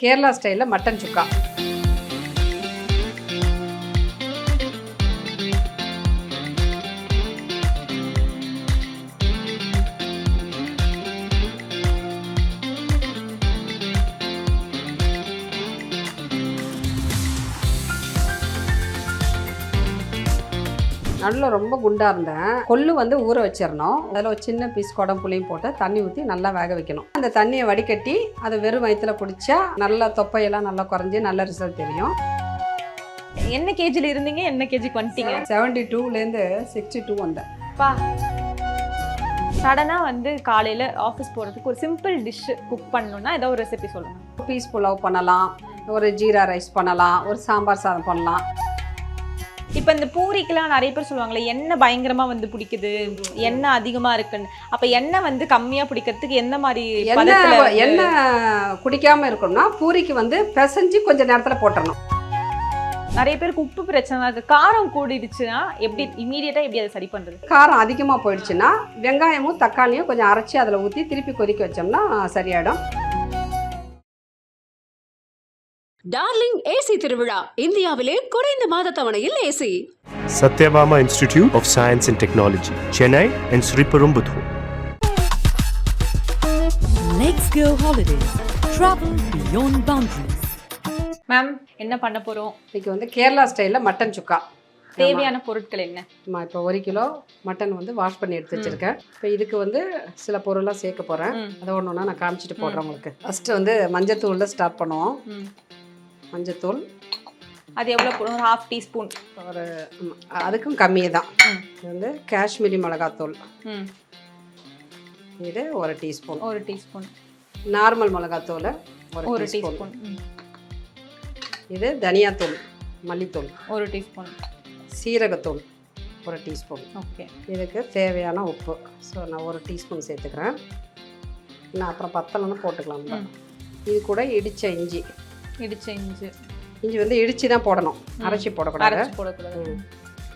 கேரளா ஸ்டைலில் மட்டன் சுக்கா. நடுவில் ரொம்ப குண்டாக இருந்தேன். கொள்ளு வந்து ஊற வச்சிடணும். அதில் ஒரு சின்ன பீஸ் குடம்புளியும் போட்டு தண்ணி ஊற்றி நல்லா வேக வைக்கணும். அந்த தண்ணியை வடிகட்டி அதை வெறும் வயிற்றுல குடித்தா நல்லா தொப்பையெல்லாம் நல்லா குறைஞ்சி நல்ல ரிசல்ட் தெரியும். என்ன கேஜில இருந்தீங்க, என்ன கேஜிக்கு வந்துட்டீங்க? 72லேருந்து 62 வந்தேன். பா சடனாக வந்து காலையில் ஆஃபீஸ் போகிறதுக்கு ஒரு சிம்பிள் டிஷ் குக் பண்ணணுன்னா ஏதோ ஒரு ரெசிபி சொல்லுங்கள். பீஸ் புலாவ் பண்ணலாம், ஒரு ஜீரா ரைஸ் பண்ணலாம், ஒரு சாம்பார் சாதம் பண்ணலாம். இப்போ இந்த பூரிக்கெலாம் நிறைய பேர் சொல்லுவாங்களே எண்ணெய் பயங்கரமாக வந்து பிடிக்குது, எண்ணெய் அதிகமாக இருக்குன்னு. அப்போ எண்ணெய் வந்து கம்மியாக பிடிக்கிறதுக்கு எந்த மாதிரி எண்ணெய் குடிக்காமல் இருக்கணும்னா பூரிக்கு வந்து பிசைஞ்சு கொஞ்சம் நேரத்தில் போட்டுடணும். நிறைய பேருக்கு உப்பு பிரச்சனை இருக்குது, காரம் கூடிடுச்சுன்னா எப்படி இமீடியட்டாக எப்படி அதை சரி பண்ணுறது? காரம் அதிகமாக போயிடுச்சுன்னா வெங்காயமும் தக்காளியும் கொஞ்சம் அரைச்சி அதில் ஊற்றி திருப்பி கொதிக்க வச்சோம்னா சரியாயிடும். டார்லிங் ஏசி திருவிழா, இந்தியாவிலே குறைந்த மாத தவணையில் AC. Satyabama Institute of Science and Technology, Chennai and Sri Perumbudur. Let's go holidays. Travel beyond boundaries. Ma'am என்ன பண்ண போகிறோம்? இன்றைக்கி வந்து கேரளா ஸ்டைலில் மட்டன் சுக்கா. தேவையான பொருட்கள் என்ன? இப்போ 1 கிலோ மட்டன் வந்து வாஷ் பண்ணி எடுத்து வச்சுருக்கேன். இப்போ இதுக்கு வந்து சில பொருள்லாம் சேர்க்க போகிறேன். அதை ஒன்று ஒன்றா நான் காமிச்சிட்டு போடுறேன் உங்களுக்கு. ஃபஸ்ட்டு வந்து மஞ்சத்தூளில் ஸ்டார்ட் பண்ணுவோம். மஞ்சத்தூள் அது எவ்வளோ போடும்? ஒரு 1/2 டீஸ்பூன். ஒரு அதுக்கும் கம்மியே தான். இது வந்து காஷ்மீரி மிளகாத்தூள், இது 1 டீஸ்பூன். 1 டீஸ்பூன். நார்மல் மிளகாத்தூள் 1 டீஸ்பூன். இது தனியாத்தூள், மல்லித்தூள் 1 டீஸ்பூன். சீரகத்தூள் 1 டீஸ்பூன். ஓகே. இதுக்கு தேவையான உப்பு. ஸோ நான் 1 டீஸ்பூன் சேர்த்துக்கிறேன். நான் அப்புறம் பத்தலைன்னு போட்டுக்கலாம். இது கூட இடித்த இஞ்சி. இஞ்சி வந்து இடித்து தான் போடணும், அரைச்சி போடக்கூடாது.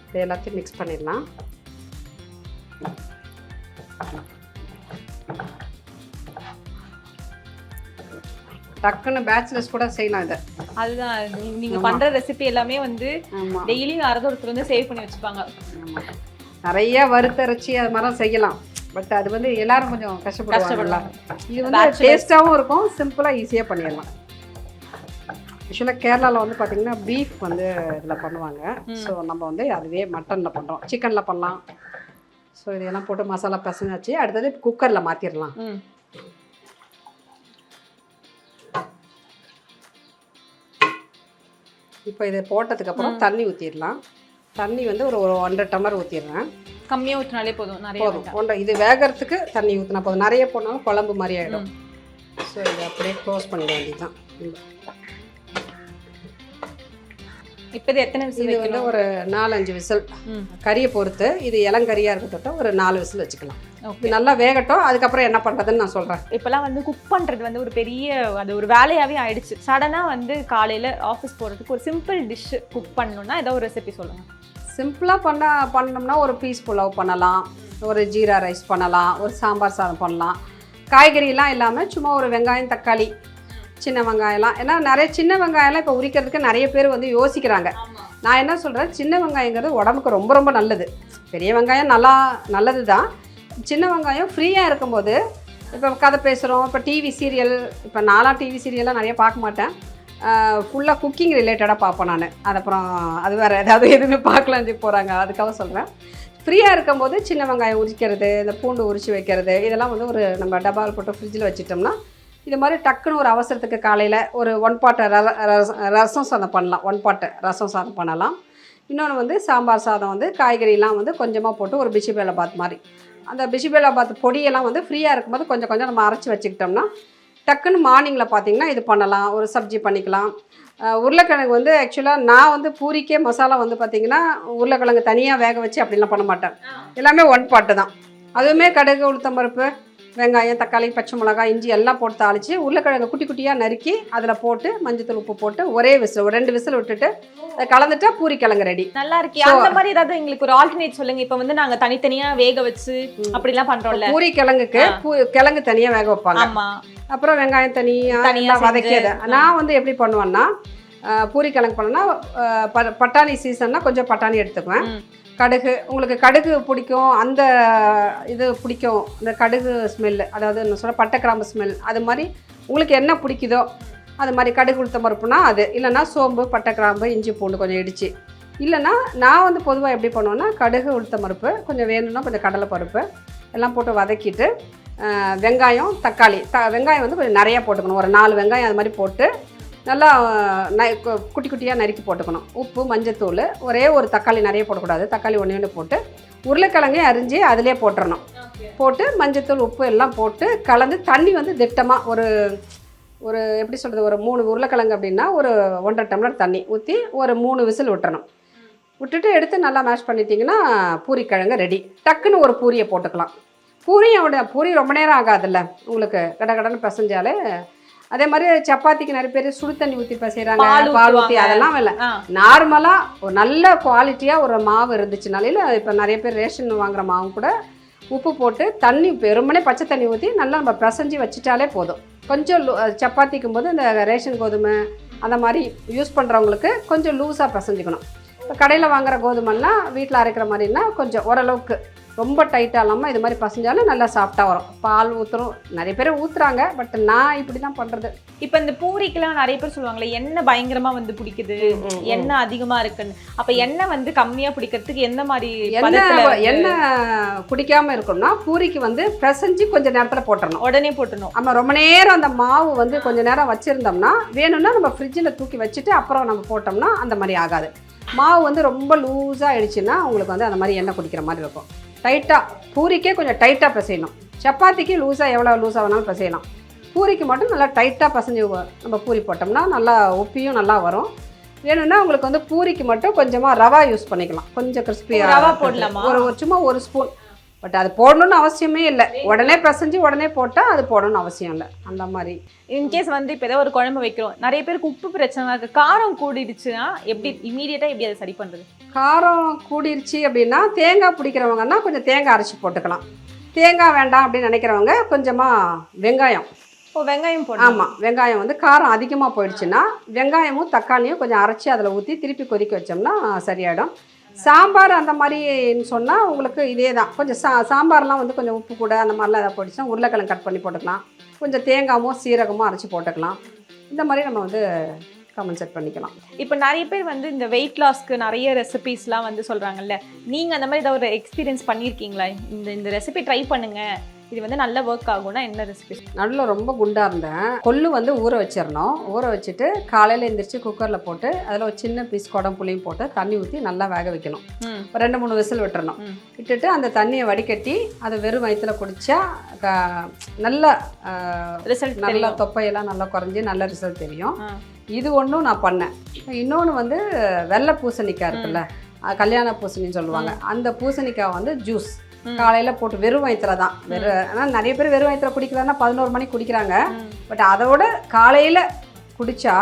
இது எல்லாத்தையும் மிக்ஸ் பண்ணிடலாம். டக்குன்னு பேச்சுலர்ஸ் கூட செய்யலாம் இதை. அதுதான் நீங்கள் பண்ணுற ரெசிபி எல்லாமே வந்து டெய்லியும் யாராவது ஒருத்தர் வந்து சேவ் பண்ணி வச்சுப்பாங்க. நிறைய வறுத்தரைச்சி அது மாதிரிலாம் செய்யலாம். பட் அது வந்து எல்லாரும் கொஞ்சம் கஷ்டப்படுவாங்க. இது வந்து டேஸ்ட்டாகவும் இருக்கும், சிம்பிளாக ஈஸியாக பண்ணிடலாம். ஆக்சுவலாக கேரளாவில் வந்து பார்த்திங்கன்னா பீஃப் வந்து இதில் பண்ணுவாங்க. ஸோ நம்ம வந்து அதுவே மட்டனில் பண்ணுறோம், சிக்கனில் பண்ணலாம். ஸோ இதெல்லாம் போட்டு மசாலா பசங்காச்சு அடுத்தது குக்கரில் மாற்றிடலாம். இப்போ இதை போட்டதுக்கப்புறம் தண்ணி ஊற்றிடலாம். தண்ணி வந்து ஒரு 1.5 டம்ளர் ஊற்றிடுறேன். கம்மியாக ஊற்றினாலே போதும், நிறைய போதும். இது வேகிறதுக்கு தண்ணி ஊற்றினா போதும், நிறைய போனாலும் குழம்பு மாதிரி ஆகிடும். ஸோ இதை அப்படியே க்ளோஸ் பண்ணிட வேண்டியதுதான். இப்போ இது எத்தனை விசில்? இது வந்து ஒரு 4-5 விசில், கறியை பொறுத்து. இது இளங்கறியாக இருக்கட்டும் ஒரு 4 விசில் வச்சுக்கலாம். இது நல்லா வேகட்டும், அதுக்கப்புறம் என்ன பண்ணுறதுன்னு நான் சொல்கிறேன். இப்போலாம் வந்து குக் பண்ணுறது வந்து ஒரு பெரிய அது ஒரு வேலையாகவே ஆயிடுச்சு. சடனாக வந்து காலையில் ஆஃபீஸ் போகிறதுக்கு ஒரு சிம்பிள் டிஷ் குக் பண்ணணுன்னா ஏதோ ஒரு ரெசிபி சொல்லுங்கள். சிம்பிளாக பண்ணோம்னா ஒரு பீஸ் புலாவ் பண்ணலாம், ஒரு ஜீரா ரைஸ் பண்ணலாம், ஒரு சாம்பார் சாதம் பண்ணலாம். காய்கறிலாம் இல்லாமல் சும்மா ஒரு வெங்காயம் தக்காளி சின்ன வெங்காயம்லாம். ஏன்னா நிறைய சின்ன வெங்காயம்லாம் இப்போ உரிக்கிறதுக்கு நிறைய பேர் வந்து யோசிக்கிறாங்க. நான் என்ன சொல்கிறேன், சின்ன வெங்காயங்கிறது உடம்புக்கு ரொம்ப ரொம்ப நல்லது. பெரிய வெங்காயம் நல்லது தான். சின்ன வெங்காயம் ஃப்ரீயாக இருக்கும்போது இப்போ கதை பேசுகிறோம், இப்போ டிவி சீரியல், இப்போ நான்லாம் டிவி சீரியல்லாம் நிறைய பார்க்க மாட்டேன். ஃபுல்லாக குக்கிங் ரிலேட்டடாக பார்ப்பேன் நான். அது அப்புறம் அது வேறு ஏதாவது எதுவுமே பார்க்கலான்னு போகிறாங்க, அதுக்காக சொல்கிறேன். ஃப்ரீயாக இருக்கும்போது சின்ன வெங்காயம் உரிக்கிறது, இந்த பூண்டு உரித்து வைக்கிறது, இதெல்லாம் வந்து ஒரு நம்ம டப்பாவில் போட்டு ஃப்ரிட்ஜில் வச்சிட்டோம்னா இது மாதிரி டக்குன்னு ஒரு அவசரத்துக்கு காலையில் ஒரு 1 பாட் ரசம் சாதம் பண்ணலாம். 1 பாட் ரசம் சாதம் பண்ணலாம். இன்னொன்று வந்து சாம்பார் சாதம் வந்து காய்கறிலாம் வந்து கொஞ்சமாக போட்டு ஒரு பிசிபேலாபாத் மாதிரி, அந்த பிசிபேலாபாத் பொடியெல்லாம் வந்து ஃப்ரீயாக இருக்கும்போது கொஞ்சம் கொஞ்சம் நம்ம அரைச்சி வச்சுக்கிட்டோம்னா டக்குன்னு மார்னிங்கில் பார்த்திங்கன்னா இது பண்ணலாம். ஒரு சப்ஜி பண்ணிக்கலாம். உருளைக்கிழங்கு வந்து ஆக்சுவலாக நான் வந்து பூரிக்கே மசாலா வந்து பார்த்திங்கன்னா உருளைக்கிழங்கு தனியாக வேக வச்சு அப்படிலாம் பண்ண மாட்டேன். எல்லாமே 1 பாட்டு தான். அதுவுமே கடுகு உளுத்தம்பருப்பு வெங்காயம் தக்காளி பச்சை மிளகாய் இஞ்சி எல்லாம் போட்டு தாளித்து உருளைக்கிழங்கு குட்டி குட்டியாக நறுக்கி அதில் போட்டு மஞ்சத்தூள் உப்பு போட்டு ஒரே விசில் ஒரு 2 விசில் விட்டுட்டு அதை கலந்துட்டா பூரி கிழங்கு ரெடி. நல்லா இருக்கு. அந்த மாதிரி ஏதாவது எங்களுக்கு ஒரு ஆல்டர்னேட் சொல்லுங்க. இப்போ வந்து நாங்க தனித்தனியா வேக வச்சு அப்படிலாம் பண்றோம்ல. பூரி கிழங்குக்கு கிழங்கு தனியாக வேக வைப்பாங்க. ஆமா. அப்புறம் வெங்காயம் தனியாக வதக்கியதை நான் வந்து எப்படி பண்ணுவேன்னா பூரி கிழங்கு பண்ணேன்னா பட்டாணி சீசன்னா கொஞ்சம் பட்டாணி எடுத்துக்குவேன். கடுகு உங்களுக்கு கடுகு பிடிக்கும், அந்த இது பிடிக்கும், இந்த கடுகு ஸ்மெல்லு, அதாவது என்ன சொல்ல பட்டை கிராம்பு ஸ்மெல், அது மாதிரி உங்களுக்கு என்ன பிடிக்குதோ அது மாதிரி கடுகு உளுத்தம் பருப்புனா அது, இல்லைன்னா சோம்பு பட்டை கிராம்பு இஞ்சி பூண்டு கொஞ்சம் இடித்து, இல்லைன்னா நான் வந்து பொதுவாக எப்படி பண்ணுவேன்னா கடுகு உளுத்தம் பருப்பு கொஞ்சம் வேணும்னா கொஞ்சம் கடலை பருப்பு எல்லாம் போட்டு வதக்கிட்டு வெங்காயம் தக்காளி வெங்காயம் வந்து கொஞ்சம் நிறையா போட்டுக்கணும். ஒரு 4 வெங்காயம் அது மாதிரி போட்டு நல்லா குட்டி குட்டியாக நறுக்கி போட்டுக்கணும். உப்பு மஞ்சத்தூள் ஒரே ஒரு தக்காளி நிறைய போடக்கூடாது, தக்காளி ஒன்று போட்டு உருளைக்கிழங்கையும் அரிஞ்சு அதிலே போட்டுறணும். போட்டு மஞ்சத்தூள் உப்பு எல்லாம் போட்டு கலந்து தண்ணி வந்து திட்டமாக ஒரு எப்படி சொல்கிறது ஒரு 3 உருளைக்கிழங்கு அப்படின்னா ஒரு 1.5 டம்ளர் தண்ணி ஊற்றி ஒரு 3 விசில் விட்டுறணும். விட்டுட்டு எடுத்து நல்லா மேஷ் பண்ணிட்டீங்கன்னா பூரி கிழங்கு ரெடி. டக்குன்னு ஒரு பூரியை போட்டுக்கலாம். பூரி ரொம்ப நேரம் ஆகாதுல்ல உங்களுக்கு, கடன்னு பிசைஞ்சாலே. அதே மாதிரி சப்பாத்திக்கு நிறைய பேர் சுடு தண்ணி ஊற்றி பிசைறாங்க, பால் ஊற்றி, அதெல்லாம் இல்லை. நார்மலாக ஒரு நல்ல குவாலிட்டியாக ஒரு மாவு இருந்துச்சுனால, இல்லை இப்போ நிறைய பேர் ரேஷன் வாங்குகிற மாவு கூட உப்பு போட்டு தண்ணி வெறுமனே பச்சை தண்ணி ஊற்றி நல்லா நம்ம பிசைஞ்சு வச்சுட்டாலே போதும். கொஞ்சம் சப்பாத்திக்கும் போது இந்த ரேஷன் கோதுமை அந்த மாதிரி யூஸ் பண்ணுறவங்களுக்கு கொஞ்சம் லூஸாக பிசைஞ்சிக்கணும். இப்போ கடையில் வாங்குகிற கோதுமைன்னா வீட்டில் அரைக்கிற மாதிரின்னா கொஞ்சம் ஓரளவுக்கு ரொம்ப டைட்டாக இல்லாமல் இது மாதிரி பசஞ்சாலும் நல்லா சாஃப்டாக வரும். பால் ஊற்றுறோம், நிறைய பேர் ஊற்றுறாங்க, பட் நான் இப்படி தான் பண்ணுறது. இப்போ இந்த பூரிக்கெல்லாம் நிறைய பேர் சொல்லுவாங்களே எண்ணெய் பயங்கரமாக வந்து பிடிக்குது, எண்ணெய் அதிகமாக இருக்குன்னு. அப்போ எண்ணெய் வந்து கம்மியாக பிடிக்கிறதுக்கு எந்த மாதிரி எண்ணெய் குடிக்காமல் இருக்கணும்னா பூரிக்கு வந்து பிசைஞ்சு கொஞ்சம் நேரத்தில் போட்டுடணும், உடனே போட்டுடணும். ஆமாம், ரொம்ப நேரம் அந்த மாவு வந்து கொஞ்சம் நேரம் வச்சுருந்தோம்னா வேணும்னா நம்ம ஃப்ரிட்ஜில் தூக்கி வச்சுட்டு அப்புறம் நம்ம போட்டோம்னா அந்த மாதிரி ஆகாது. மாவு வந்து ரொம்ப லூஸாக ஆயிடுச்சுன்னா உங்களுக்கு வந்து அந்த மாதிரி எண்ணெய் குடிக்கிற மாதிரி இருக்கும். டைட்டாக பூரிக்கே கொஞ்சம் டைட்டாக பிசையணும். சப்பாத்திக்கு லூஸாக எவ்வளோ லூஸாக வேணாலும் பிசையலாம். பூரிக்கு மட்டும் நல்லா டைட்டாக பசஞ்சு நம்ம பூரி போட்டோம்னா நல்லா உப்பியும் நல்லா வரும். வேணும்னா உங்களுக்கு வந்து பூரிக்கு மட்டும் கொஞ்சமாக ரவா யூஸ் பண்ணிக்கலாம், கொஞ்சம் கிறிஸ்பியாக ரவா போடலாமா? சும்மா 1 ஸ்பூன். பட் அது போடணும்னு அவசியமே இல்லை, உடனே பிசைஞ்சு உடனே போட்டால் அது போடணும்னு அவசியம் இல்லை. அந்த மாதிரி இன்கேஸ் வந்து இப்போ ஏதாவது ஒரு குழம்பு வைக்கிறோம், நிறைய பேருக்கு உப்பு பிரச்சனை இருக்குது, காரம் கூடிடுச்சுன்னா எப்படி இமீடியட்டாக எப்படி அதை சரி பண்ணுறது? காரம் கூடிருச்சு அப்படின்னா தேங்காய் பிடிக்கிறவங்கன்னா கொஞ்சம் தேங்காய் அரைச்சி போட்டுக்கலாம். தேங்காய் வேண்டாம் அப்படின்னு நினைக்கிறவங்க கொஞ்சமாக வெங்காயம் போடணும். ஆமாம், வெங்காயம் வந்து காரம் அதிகமாக போயிடுச்சுன்னா வெங்காயமும் தக்காளியும் கொஞ்சம் அரைச்சி அதில் ஊற்றி திருப்பி கொதிக்க வச்சோம்னா சரியாயிடும். சாம்பார் அந்த மாதிரின்னு சொன்னால் உங்களுக்கு இதே தான். கொஞ்சம் சாம்பார்லாம் வந்து கொஞ்சம் உப்பு கூட அந்த மாதிரிலாம் எதாவது போயிடுச்சுன்னா உருளைக்கிழங்கு கட் பண்ணி போட்டுக்கலாம், கொஞ்சம் தேங்காயும் சீரகமும் அரைச்சி போட்டுக்கலாம். இந்த மாதிரி நம்ம வந்து கமெண்ட் பண்ணிக்கலாம். இப்போ நிறைய பேர் வந்து இந்த வெயிட் லாஸ்க்கு நிறைய ரெசிபீஸ்லாம் வந்து சொல்கிறாங்கல்ல, நீங்கள் அந்த மாதிரி ஏதாவது ஒரு எக்ஸ்பீரியன்ஸ் பண்ணியிருக்கீங்களா? இந்த ரெசிபி ட்ரை பண்ணுங்கள், இது வந்து நல்ல ஒர்க் ஆகும்னா என்ன ரெசிபி? நல்லா ரொம்ப குண்டாக இருந்தேன். கொள்ளு வந்து ஊற வச்சிடணும். ஊற வச்சுட்டு காலையில் எழுந்திரிச்சு குக்கரில் போட்டு அதில் ஒரு சின்ன பீஸ் குடம்புளியும் போட்டு தண்ணி ஊற்றி நல்லா வேக வைக்கணும். ஒரு 2-3 விசில் விட்டுறணும். விட்டுட்டு அந்த தண்ணியை வடிகட்டி அதை வெறும் வயிற்றுல குடித்தா நல்ல ரிசல்ட், நல்லா தொப்பையெல்லாம் நல்லா குறைஞ்சி நல்ல ரிசல்ட் தெரியும். இது ஒன்றும் நான் பண்ணேன். இன்னொன்று வந்து வெள்ளை பூசணிக்காய் இருக்குல்ல, கல்யாண பூசணின்னு சொல்லுவாங்க, அந்த பூசணிக்காய் வந்து ஜூஸ் காலையில் போட்டு வெறும் வயிற்றுல தான். ஆனால் நிறைய பேர் வெறும் வயிற்றுல குடிக்கிறாங்கன்னா 11 மணிக்கு குடிக்கிறாங்க. பட் அதோட காலையில் குடித்தா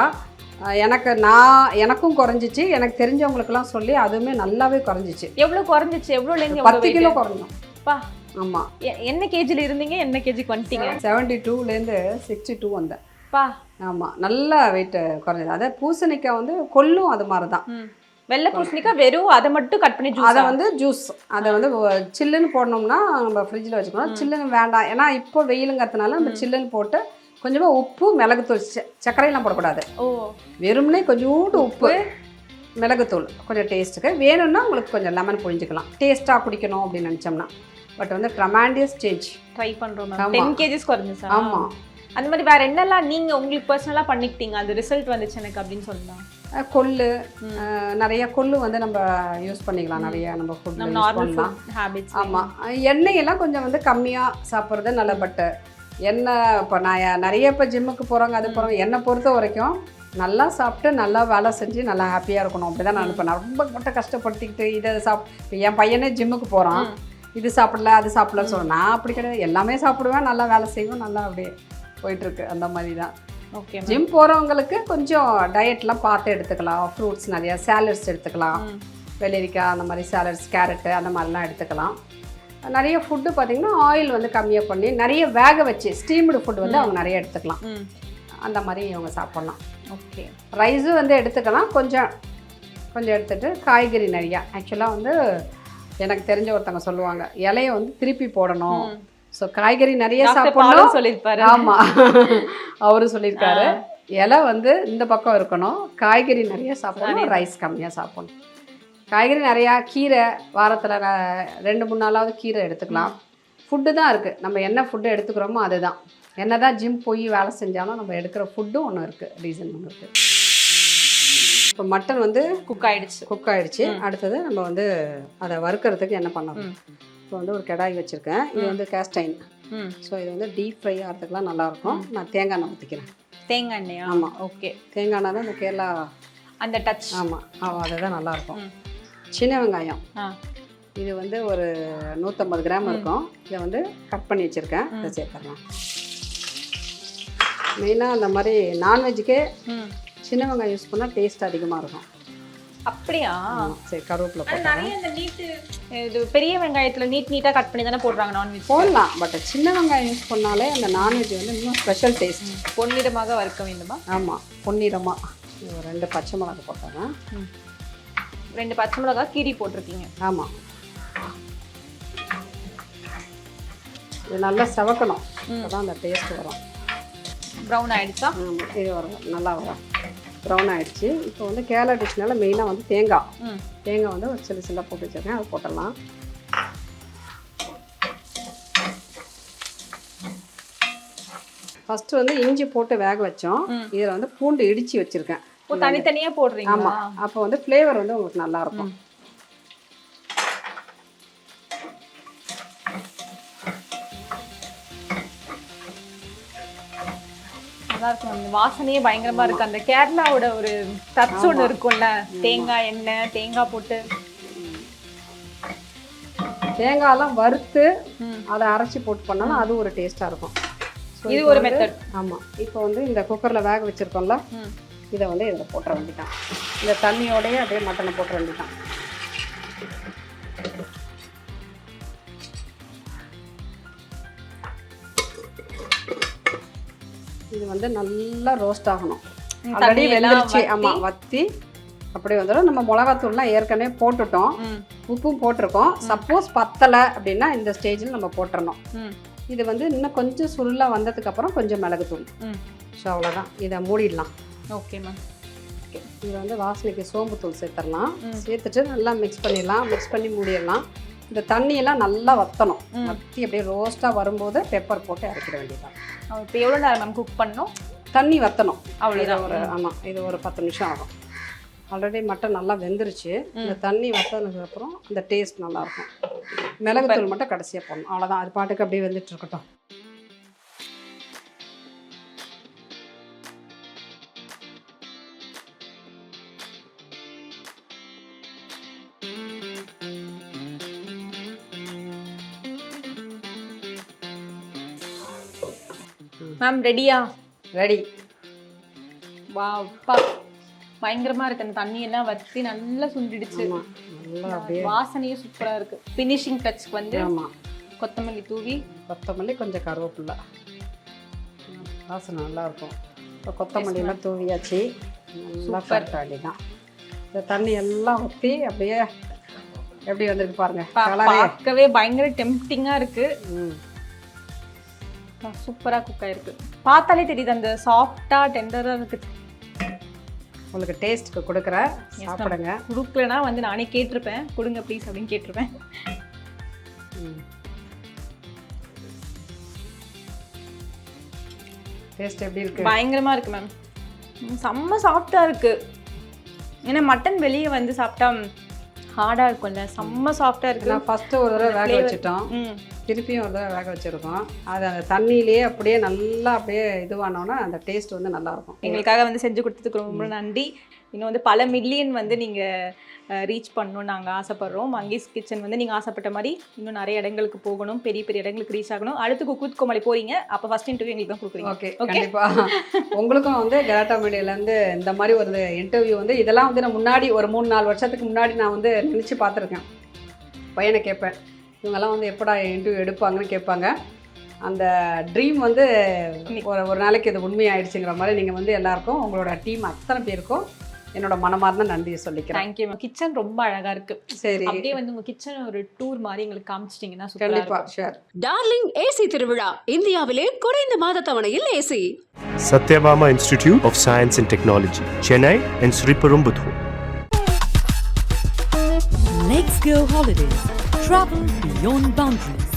எனக்கும் குறைஞ்சிச்சு, எனக்கு தெரிஞ்சவங்களுக்கெல்லாம் சொல்லி அதுவுமே நல்லாவே குறைஞ்சிச்சு. எவ்வளோ குறைஞ்சிச்சு? எவ்வளோலேருந்து 10 கிலோ குறைஞ்சோம். ஆமாம். என்ன கேஜியில் இருந்தீங்க, என்ன கேஜிக்கு வந்துட்டீங்க? 72லேருந்து 62 வந்தேன். ஆமாம், நல்ல வெயிட்டு குறைஞ்சது. அதை பூசணிக்காய் வந்து கொல்லும் அது மாதிரி தான். வெள்ளை பூசணிக்காய் வெறும் அதை மட்டும் கட் பண்ணி அதை வந்து ஜூஸ் அதை வந்து சில்லுன்னு போடணும்னா நம்ம ஃப்ரிட்ஜில் வச்சுக்கணும். சில்லுன்னு வேண்டாம், ஏன்னா இப்போ வெயிலுங்கிறதுனால நம்ம சில்லுன்னு போட்டு கொஞ்சமாக உப்பு மிளகுத்தூள், சர்க்கரையெல்லாம் போடக்கூடாது. வெறும்னே கொஞ்சோண்டு உப்பு மிளகுத்தூள் கொஞ்சம் டேஸ்ட்டுக்கு வேணும்னா உங்களுக்கு கொஞ்சம் லெமன் புழிஞ்சிக்கலாம், டேஸ்ட்டாக குடிக்கணும் அப்படின்னு நினச்சோம்னா. பட் வந்து ட்ரமாண்டியஸ் சேஞ்ச் ட்ரை பண்ணுறோம். 10 kgs குறைஞ்சிச்சு. ஆமாம். அந்த மாதிரி வேறு என்னெல்லாம் நீங்கள் உங்களுக்கு பர்சனலாக பண்ணிக்கிட்டீங்க, அது ரிசல்ட் வந்துச்சு எனக்கு அப்படின்னு சொல்லலாம்? கொள்ளு, நிறைய கொள்ளு வந்து நம்ம யூஸ் பண்ணிக்கலாம், நிறைய நம்ம ஃபுட் யூஸ் பண்ணலாம். ஆமாம், எண்ணெயெல்லாம் கொஞ்சம் வந்து கம்மியாக சாப்பிட்றது நல்ல. பட்டு எண்ணெய் இப்போ நான் நிறைய இப்போ ஜிம்முக்கு போகிறவங்க அது போகிறவங்க என்னை பொறுத்த வரைக்கும் நல்லா சாப்பிட்டு நல்லா வேலை செஞ்சு நல்லா ஹாப்பியாக இருக்கணும். அப்படி தான் நான் நினைப்பேன். நான் ரொம்ப மட்டும் கஷ்டப்படுத்திக்கிட்டு இதை இப்போ என் பையனே ஜிம்முக்கு போகிறான், இது சாப்பிடல அது சாப்பிடலன்னு சொல்லுவேன். நான் அப்படி கிடையாது, எல்லாமே சாப்பிடுவேன், நல்லா வேலை செய்வேன், நல்லா அப்படியே போயிட்டுருக்கு. அந்த மாதிரி தான். ஓகே. ஜிம் போகிறவங்களுக்கு கொஞ்சம் டயட்லாம் பார்த்து எடுத்துக்கலாம். ஃப்ரூட்ஸ் நிறையா, சாலட்ஸ் எடுத்துக்கலாம், வெள்ளரிக்காய் அந்த மாதிரி சாலட்ஸ், கேரட்டு அந்த மாதிரிலாம் எடுத்துக்கலாம். நிறைய ஃபுட்டு பார்த்திங்கன்னா ஆயில் வந்து கம்மியாக பண்ணி நிறைய வேக வச்சு ஸ்டீம்டு ஃபுட் வந்து அவங்க நிறைய எடுத்துக்கலாம். அந்த மாதிரி அவங்க சாப்பிட்லாம். ஓகே. ரைஸும் வந்து எடுத்துக்கலாம், கொஞ்சம் கொஞ்சம் எடுத்துகிட்டு காய்கறி நிறையா. ஆக்சுவலாக வந்து எனக்கு தெரிஞ்ச ஒருத்தவங்க சொல்லுவாங்க, இலையை வந்து திருப்பி போடணும், ஸோ காய்கறி நிறைய சாப்பிடணும் சொல்லியிருப்பாரு. ஆமாம், அவரும் சொல்லியிருக்காரு. இலை வந்து இந்த பக்கம் இருக்கணும், காய்கறி நிறைய சாப்பிடணும், ரைஸ் கம்மியாக சாப்பிடணும். காய்கறி நிறையா, கீரை வாரத்தில் 2-3 நாளாவது கீரை எடுத்துக்கலாம். ஃபுட்டு தான் இருக்குது, நம்ம என்ன ஃபுட்டு எடுத்துக்கிறோமோ அதுதான். என்ன தான் ஜிம் போய் வேலை செஞ்சாலும் நம்ம எடுக்கிற ஃபுட்டும் ஒன்று இருக்குது, ரீசன் ஒன்று இருக்குது. இப்போ மட்டன் வந்து குக் ஆகிடுச்சு. அடுத்தது நம்ம வந்து அதை வறுக்கிறதுக்கு என்ன பண்ணணும். இப்போ வந்து ஒரு கடாய் வச்சுருக்கேன், இது வந்து கேஸ்டைன். ஸோ இது வந்து டீப் ஃப்ரை ஆகிறதுக்குலாம் நல்லாயிருக்கும். நான் தேங்காய் எண்ணெய் ஊற்றிக்கிறேன். தேங்காய் எண்ணெயா? ஆமாம். ஓகே. தேங்காய் எண்ணெய் தான் இந்த கேரளா அந்த டச். ஆமாம், அதுதான் நல்லாயிருக்கும். சின்ன வெங்காயம் இது வந்து ஒரு 150 கிராம் இருக்கும். இதை வந்து கட் பண்ணி வச்சுருக்கேன், இதை சேர்த்துடலாம். மெயினாக அந்த மாதிரி நான்வெஜ்ஜுக்கே சின்ன வெங்காயம் யூஸ் பண்ணால் டேஸ்ட் அதிகமாக இருக்கும். அப்படியா? சரி, கருவேப்பிலை நிறைய இந்த நீட்டு இது பெரிய வெங்காயத்தில் நீட்டாக கட் பண்ணி தானே போடுறாங்க நான்வெஜ். போடலாம், பட் சின்ன வெங்காயம் யூஸ் பண்ணாலே அந்த நான்வெஜ் வந்து இன்னும் ஸ்பெஷல் டேஸ்ட். பொன்னிறமாக வறுக்க வேண்டுமா? ஆமாம், பொன்னிறமாக. 2 பச்சை மிளகாய் போட்டுறேன். 2 பச்சை மிளகாய் கீரி போட்டிருக்கீங்க. ஆமாம், இது நல்லா செவக்கணும், அப்போதான் அந்த டேஸ்ட் வரும். ப்ரௌன் ஆகிடுச்சா? ஆமாம், இது வரும், நல்லா வரும். ப்ரௌன் ஆகிடுச்சு. இப்போ வந்து கேரளா டிஷ்னால மெயினாக வந்து தேங்காய் வந்து ஒரு சில்ல போட்டு வச்சுருக்கேன், அது போட்டுடலாம். ஃபஸ்ட்டு வந்து இஞ்சி போட்டு வேக வச்சோம். இதில் வந்து பூண்டு இடித்து வச்சுருக்கேன். தனித்தனியாக போடுறீங்க? ஆமாம், அப்போ வந்து ஃப்ளேவர் வந்து உங்களுக்கு நல்லாயிருக்கும். நல்லா இருக்கும், அந்த வாசனையே பயங்கரமா இருக்கு. அந்த கேரளாவோட ஒரு டச் ஒன்று இருக்கும்ல, தேங்காய் எண்ணெய் தேங்காய் போட்டு. தேங்காயெல்லாம் வறுத்து அதை அரைச்சி போட்டு பண்ணாலும் அது ஒரு டேஸ்ட்டாக இருக்கும். இது ஒரு மெத்தட். ஆமாம், இப்போ வந்து இந்த குக்கரில் வேக வச்சுருக்கோம்ல, இதை வந்து இதில் போட்டுற வேண்டியதான். இந்த தண்ணியோடையே அப்படியே மட்டனை போட்டுற வேண்டியதான். இது வந்து நல்லா ரோஸ்ட் ஆகணும். ஆல்ரெடி வெந்துருச்சு. ஆமாம், வத்தி அப்படியே வந்துடும். நம்ம மிளகாத்தூள்லாம் ஏற்கனவே போட்டுட்டோம், உப்பும் போட்டிருக்கோம். சப்போஸ் பத்தலை அப்படின்னா இந்த ஸ்டேஜில் நம்ம போட்டுறணும். இது வந்து இன்னும் கொஞ்சம் சுருளாக வந்ததுக்கப்புறம் கொஞ்சம் மிளகுத்தூள். ஸோ அவ்வளோதான், இதை மூடிடலாம். Okay ma'am. ஓகே, இதை வந்து வாசனைக்கு சோம்புத்தூள் சேர்த்துடலாம். சேர்த்துட்டு நல்லா மிக்ஸ் பண்ணிடலாம். மிக்ஸ் பண்ணி மூடிடலாம். இந்த தண்ணியெல்லாம் நல்லா வற்றணும். வற்றி அப்படியே ரோஸ்ட்டாக வரும்போது பெப்பர் போட்டு இறக்கிட வேண்டியதான். இப்போ எவ்வளோ நேரம் மேம் குக் பண்ணணும்? தண்ணி வற்றணும், அவ்வளோதான். ஒரு ஆமாம், இது ஒரு 10 நிமிஷம் ஆகும். ஆல்ரெடி மட்டன் நல்லா வெந்துருச்சு. இந்த தண்ணி வற்றதுக்கப்புறம் அந்த டேஸ்ட் நல்லாயிருக்கும். மிளகுத்தூள் மட்டும் கடைசியாக போடணும், அவ்வளோதான். அது பாட்டுக்கு அப்படியே வெந்துட்டு இருக்கட்டும். மேம் ரெடியா? ரெடி. வா அப்பா, பயங்கரமா இருக்கு. அந்த தண்ணி எல்லாம் வற்றி நல்லா சுண்டிடுச்சு. நல்லா அப்படியே வாசனையும் சூப்பரா இருக்கு. ஃபினிஷிங் டச்சுக்கு வந்து ஆமாம், கொத்தமல்லி தூவி, கொத்தமல்லி கொஞ்சம் கருவேப்பிலை, வாசனை நல்லாயிருக்கும். இப்போ கொத்தமல்லியெல்லாம் தூவியாச்சு. நல்லா கரெக்டாக தான். இந்த தண்ணி எல்லாம் ஊற்றி அப்படியே எப்படி வந்திருக்கு பாருங்க. பார்க்கவே பயங்கர டெம்ப்டிங்கா இருக்கு. சூப்பரா குக் ஆயிருக்கு. பார்த்தாலே தெரியுது அந்த சாஃப்டா டெண்டரா இருக்கு. உங்களுக்கு டேஸ்ட்டுக்கு கொடுக்குற சாப்பிடுங்க. கொடுக்கலனா வந்து நானே கேட்டிருப்பேன், கொடுங்க ப்ளீஸ் அப்படின்னு கேட்டிருப்பேன். டேஸ்ட் எப்படி இருக்கு? பயங்கரமா இருக்கு மேம். செம்ம சாஃப்டா இருக்கு. ஏன்னா மட்டன் வெளியே வந்து சாப்பிட்டா ஹார்டா இருக்கும்ல, செம்ம சாஃப்டா இருக்கு. நான் ஃபர்ஸ்ட் ஒரு தடவை வேக வச்சுட்டோம். திருப்பியும் ஒரு தடவை வேக வச்சுருக்கோம். அது அந்த தண்ணியிலேயே அப்படியே நல்லா அப்படியே இதுவானோன்னா அந்த டேஸ்ட் வந்து நல்லாயிருக்கும். எங்களுக்காக வந்து செஞ்சு கொடுத்ததுக்கு ரொம்ப நன்றி. இன்னும் வந்து பல மில்லியன் வந்து நீங்கள் ரீச் பண்ணணும்னு நாங்கள் ஆசைப்பட்றோம். மங்கீஸ் கிச்சன் வந்து நீங்கள் ஆசைப்பட்ட மாதிரி இன்னும் நிறைய இடங்களுக்கு போகணும், பெரிய பெரிய இடங்களுக்கு ரீச் ஆகணும். அடுத்து குக் வித் கோமாளி போகிறீங்க, அப்போ ஃபஸ்ட் இன்டர்வியூ எங்களுக்கு தான் கொடுக்குறீங்க. ஓகே, கண்டிப்பாக. உங்களுக்கும் வந்து கலாட்டா மீடியாவிலேருந்து இந்த மாதிரி ஒரு இன்டர்வியூ வந்து இதெல்லாம் வந்து நான் முன்னாடி ஒரு 3-4 வருஷத்துக்கு முன்னாடி நான் வந்து நினச்சி பார்த்துருக்கேன். பையனை கேட்பேன், இவங்கெல்லாம் வந்து எப்படா இன்டர்வியூ எடுப்பாங்கன்னு கேட்பாங்க. அந்த ட்ரீம் வந்து ஒரு நாளைக்கு இது உண்மையாயிடுச்சுங்கிற மாதிரி நீங்கள் வந்து எல்லாருக்கும் உங்களோட டீம் அத்தனை பேருக்கும் என்னோட மனமார்ந்த நன்றியை சொல்லிக்கிறேன். தேங்க்யூ. கிச்சன் ரொம்ப அழகா இருக்கு. சரி, அப்படியே வந்து உங்க கிச்சன் ஒரு டூர் மாதிரி எங்களுக்கு காமிச்சிட்டீங்கன்னா கண்டிப்பா ஷேர். டார்லிங் ஏசி திருவிழா இந்தியாவிலே குறைந்த மாத தவணையில் AC. Satyabama Institute of Science and Technology, Chennai and Sri Perumbudur. Let's go holidays. Travel beyond boundaries.